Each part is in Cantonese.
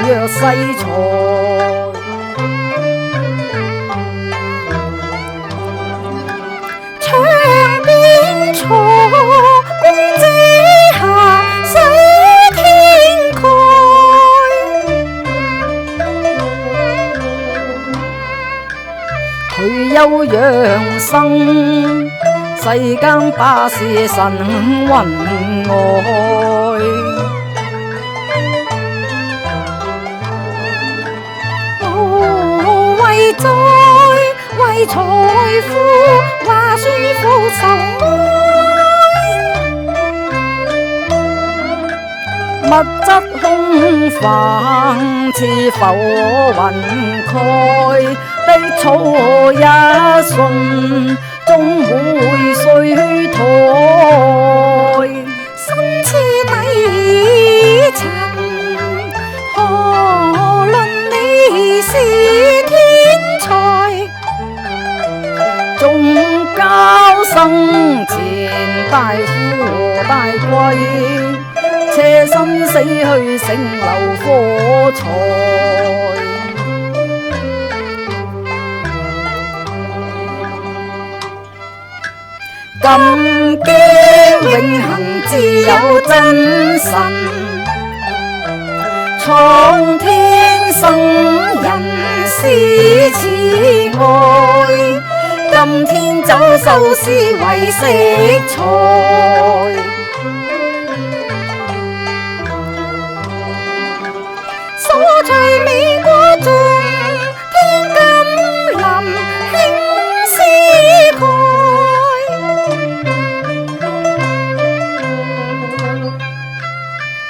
若世財。窗邊坐公子下，水天蓋。退休養生，世間把事神雲外。為財為財富，話算復仇愛。物質空泛，似浮雲蓋。的錯一瞬，終會衰退。身似泥塵，何論你是天才。終交生前大富大貴，車身死去剩留貨財。今經永恆自有真神，蒼天生人是慈愛。今天走獸思為色彩，所隨美國中，天金臨興思蓋。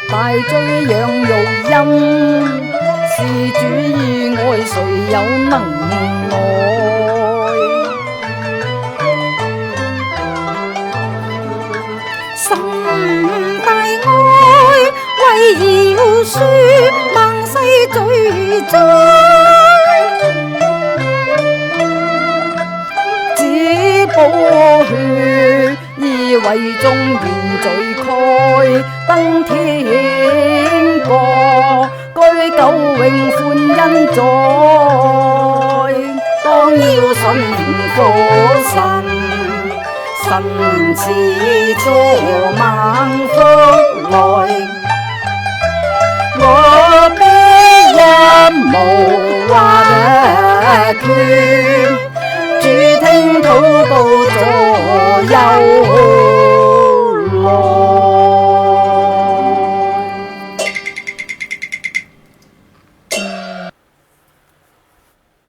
大醉養育陰，事主以外誰有能耐？心大愛為饒恕萬世罪災，只補血以為眾緣罪蓋。登天國居久永歡欣在，當要信福神，神賜助萬福來。我必一無話缺，主聽禱告助佑。